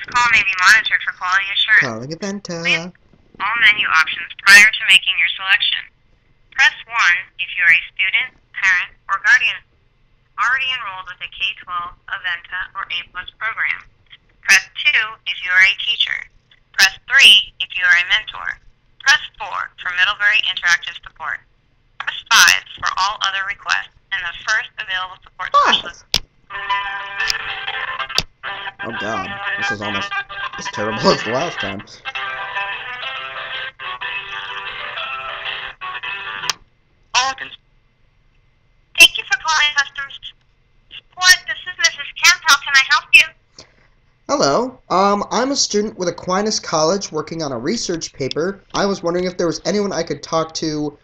This call may be monitored for quality assurance. Calling Aventa. Please all menu options prior to making your selection. Press 1 if you are a student, parent, or guardian already enrolled with a K-12 Aventa or A+ program. Press 2 if you are a teacher. Press 3 if you are a mentor. Press 4 for Middlebury Interactive Support. Press 5 for all other requests and the first available support specialist. Oh god, this is almost as terrible as the last time. Thank you for calling Customer Support. This is Mrs. Kemp. How can I help you? Hello, I'm a student with Aquinas College working on a research paper. I was wondering if there was anyone I could talk to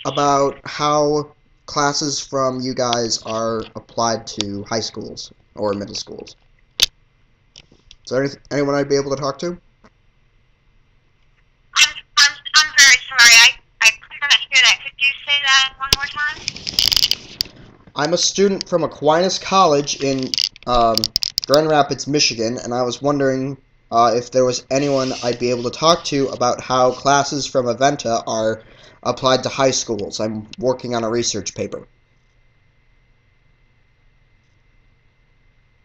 about how classes from you guys are applied to high schools or middle schools. Is there anyone I'd be able to talk to? I'm very sorry. I couldn't hear that. Could you say that one more time? I'm a student from Aquinas College in Grand Rapids, Michigan, and I was wondering if there was anyone I'd be able to talk to about how classes from Aventa are applied to high schools. I'm working on a research paper.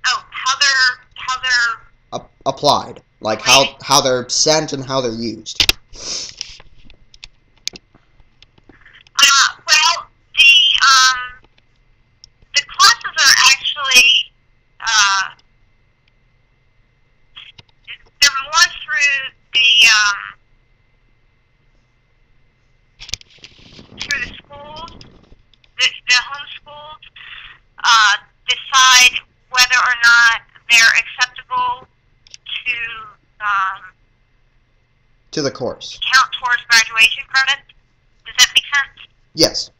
Oh, how they're Applied. Like how they're sent and how they're used. Well, the classes are actually they're more through the schools, the home schools decide whether or not they're acceptable to the course. Count towards graduation credits. Does that make sense? Yes.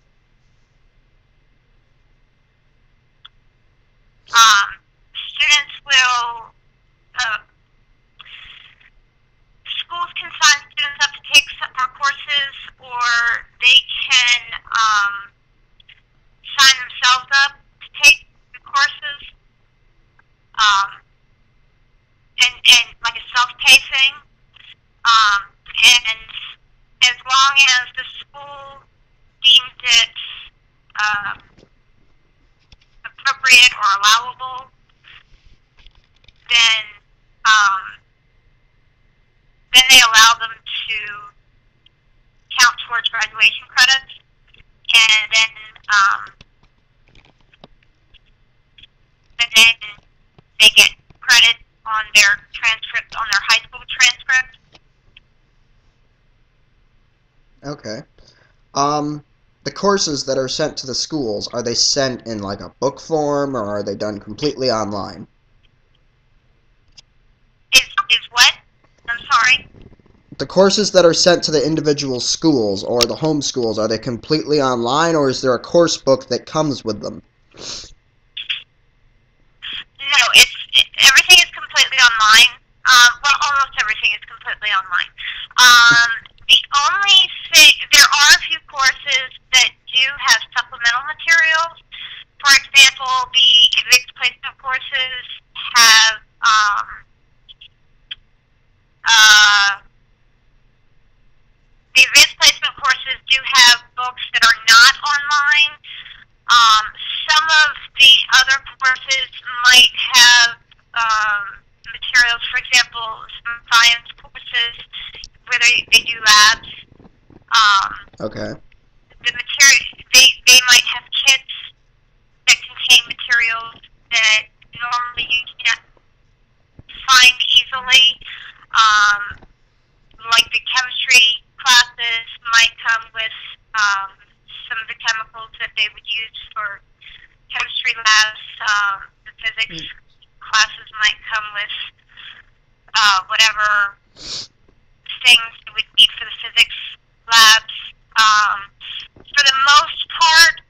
Students will, schools can sign students up to take more courses, or they can sign themselves up to take the courses, and like a self-pay thing. And as long as the school deems it appropriate or allowable, then they allow them to count towards graduation credits, and then they get credit on their transcript, on their high school transcript. Okay. The courses that are sent to the schools, are they sent in like a book form, or are they done completely online? Is what? I'm sorry? The courses that are sent to the individual schools or the home schools, are they completely online, or is there a course book that comes with them? No, everything is completely online. Well, almost everything is completely online. The only thing, there are a few courses that do have supplemental materials. For example, the advanced placement courses have the advanced placement courses do have books that are not online. Some of the other courses might have materials, for example, some science courses where they do labs. Okay. The material, they might have kits that contain materials that normally you can't find easily. Like the chemistry classes might come with some of the chemicals that they would use for chemistry labs. The physics classes might come with whatever things you would need for the physics labs. For the most part,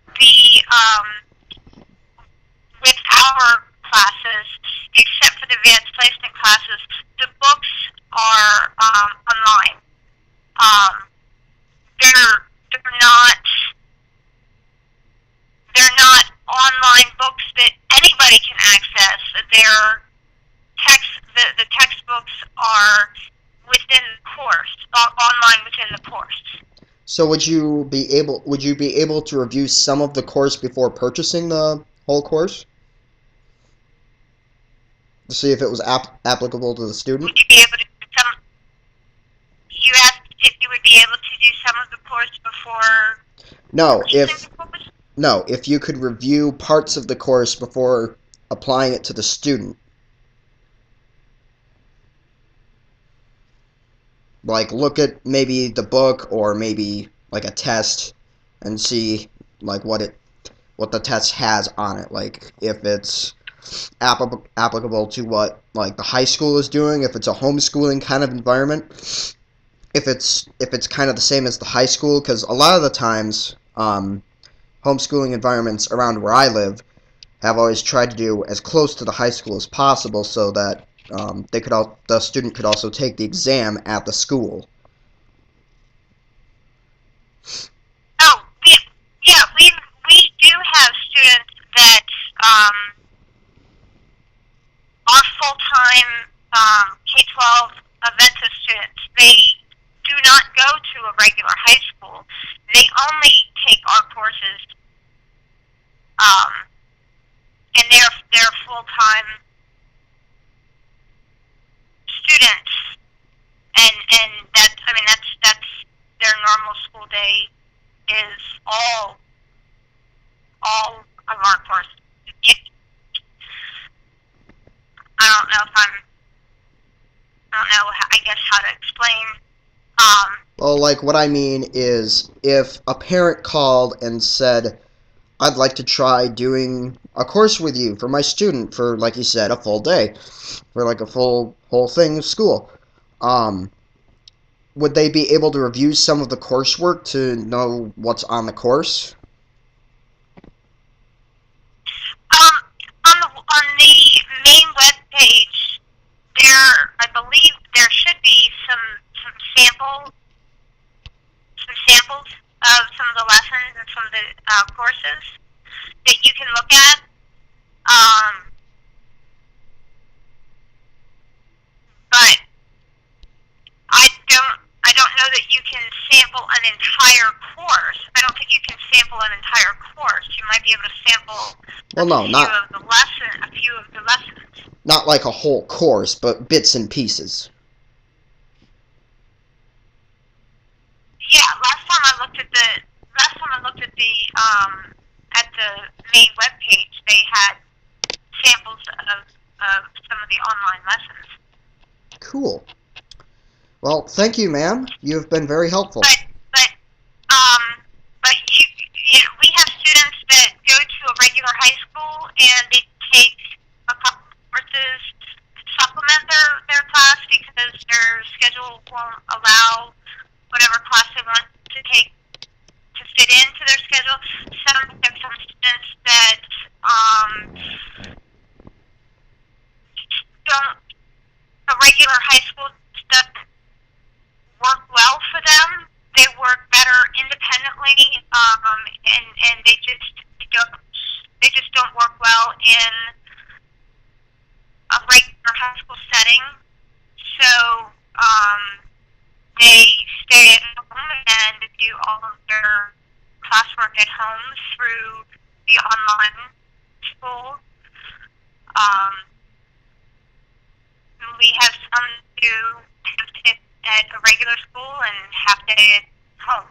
with our classes, except for the advanced placement classes, the books are online. They're not online books that anybody can access. They're the textbooks are within the course, online within the course. So would you be able to review some of the course before purchasing the whole course to see if it was applicable to the student? Would you be able to do some? You asked if you would be able to do some of the course before No, purchasing the course. if you could review parts of the course before applying it to the student. Like look at maybe the book or maybe like a test and see like what the test has on it, like if it's applicable to what like the high school is doing, if it's a homeschooling kind of environment, if it's kind of the same as the high school, because a lot of the times homeschooling environments around where I live have always tried to do as close to the high school as possible so that the student could also take the exam at the school. Oh, yeah, we do have students that are full-time K-12 Aventa students. They do not go to a regular high school. They only take our courses, um, and they're full-time students. And that's their normal school day is all of our courses. I don't know if I don't know, I guess, how to explain. Well, like what I mean is if a parent called and said, I'd like to try doing a course with you for my student for, like you said, a full day, for like a full whole thing of school, um, would they be able to review some of the coursework to know what's on the course? Um, on the main web page, I believe there should be some samples of some of the lessons and some of the courses that you can look at. But I don't know that you can sample an entire course. I don't think you can sample an entire course. You might be able to sample Well, no, a few of the lessons. not like a whole course, but bits and pieces. Yeah, last time I looked at the main web page, they had samples of some of the online lessons. Cool. Well, thank you, ma'am. You've been very helpful. But um, we have students that go to a regular high school and they take a couple courses to supplement their class because their schedule won't allow whatever class they want to take to fit into their schedule. There's some students that don't a regular high school stuff work well for them. They work better independently, and they just don't work well in a regular high school setting. So they stay at home and do all of their classwork at home through the online school. We have some who have it at a regular school and half day at home.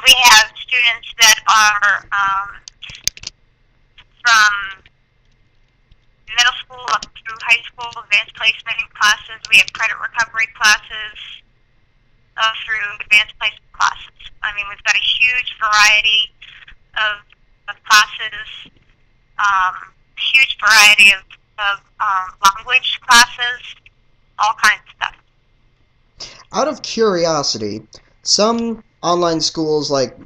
We have students that are from middle school up through high school, advanced placement classes. We have credit recovery classes through advanced placement classes. I mean, we've got a huge variety of classes, huge variety of language classes, all kinds of stuff. Out of curiosity, some online schools like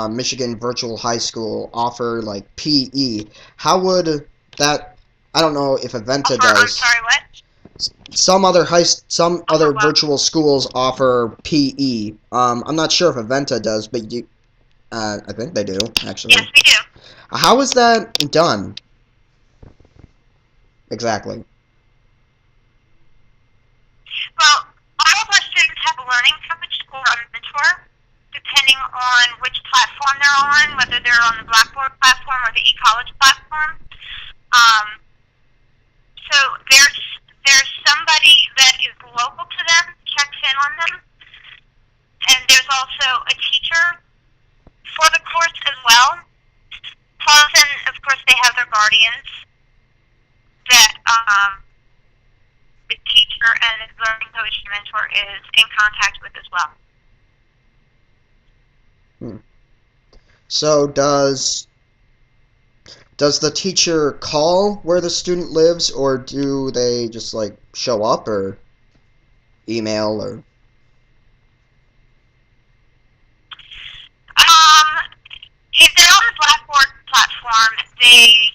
Michigan Virtual High School offer like PE. How would that? I don't know if Aventa does. I'm sorry, what? Some other virtual schools offer PE. I'm not sure if Aventa does, but I think they do actually. Yes, we do. How is that done? exactly. Well, all of our students have a learning coach or a mentor, depending on which platform they're on, whether they're on the Blackboard platform or the eCollege platform. Um, so there's somebody that is local to them, checks in on them, and there's also a teacher for the course as well. Plus, and of course, they have their guardians that the teacher and the learning coach and mentor is in contact with as well. Hmm. So does the teacher call where the student lives, or do they just like show up or email or? Um, if they're on the Blackboard platform, they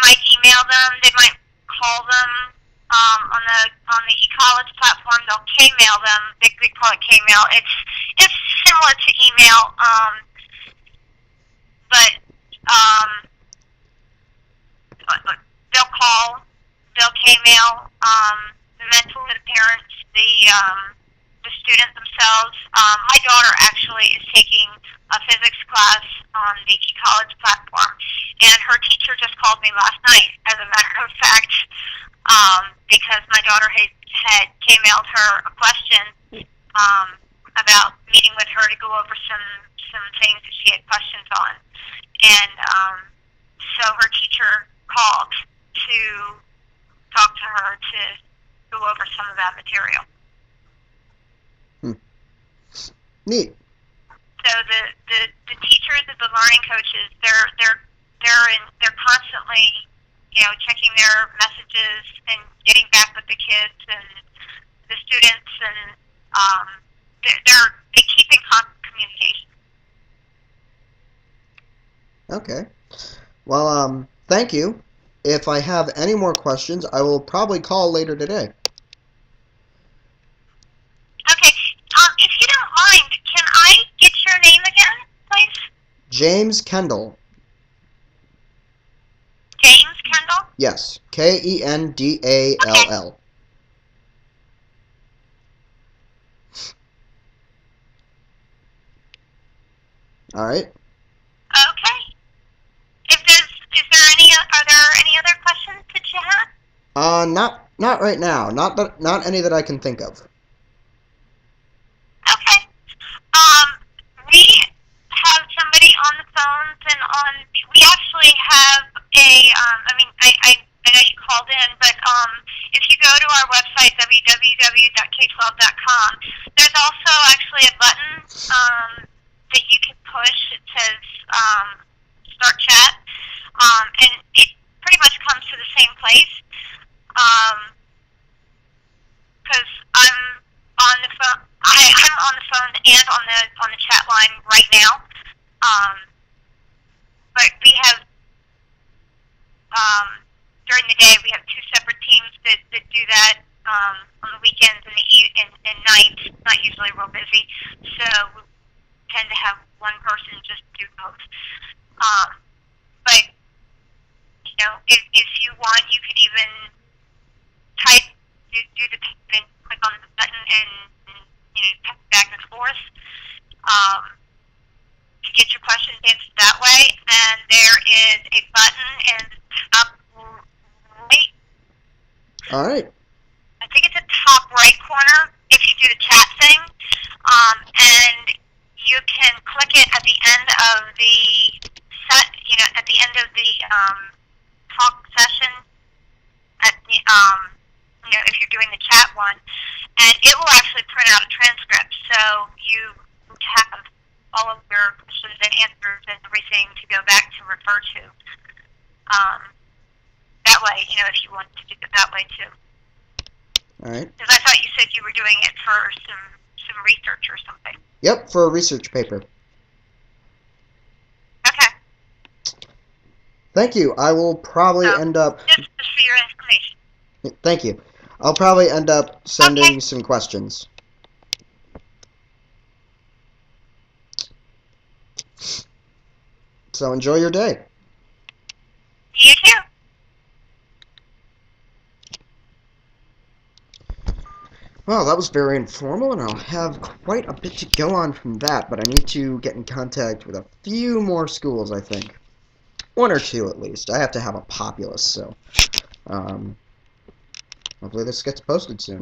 might email them, they might call them. On the eCollege platform, they'll K-mail them. They call it K-mail. It's similar to email, but um, they'll call, they'll K-mail the mentor, the parents, the student themselves. My daughter actually is taking a physics class on the eCollege platform, and her teacher just called me last night, as a matter of fact, because my daughter had K-mailed her a question about meeting with her to go over some things that she had questions on, and so her teacher called to talk to her to go over some of that material. Hmm. Neat. So the teachers and the learning coaches, they're constantly, checking their messages and getting back with the kids and the students, and they keep in constant communication. Okay. Well, thank you. If I have any more questions, I will probably call later today. Okay. If you don't mind, can I get your name again, please? James Kendall. James Kendall? Yes. Kendall. Okay. All right. Okay. Are there any other questions that you have? Not right now. Not any that I can think of. Okay. Um, we have somebody on the phones and we actually have I know you called in, but if you go to our website, www.k12.com, there's also actually a button that you can push. It says start chat, and it pretty much comes to the same place. Because I'm on the phone. I'm on the phone and on the chat line right now. But we have during the day we have two separate teams that do that. On the weekends and nights, not usually real busy, so we tend to have one person just do both. But if you want, you could even type do the type and click on the button and type back and forth to get your questions answered that way. And there is a button in the top right. All right. I think it's the top right corner if you do the chat thing, and you can click it at the end of the set. At the end of the talk session. At the if you're doing the chat one, and it will actually print out a transcript, so you have all of your questions and answers and everything to go back to refer to. That way, if you want to do it that way too. All right. Because I thought you said you were doing it for some research or something. Yep, for a research paper. Okay. Thank you. I will probably end up. Just for your information. Thank you. I'll probably end up sending some questions. So enjoy your day. You too. Well, that was very informal, and I'll have quite a bit to go on from that, but I need to get in contact with a few more schools, I think. One or two, at least. I have to have a populace, so, hopefully this gets posted soon.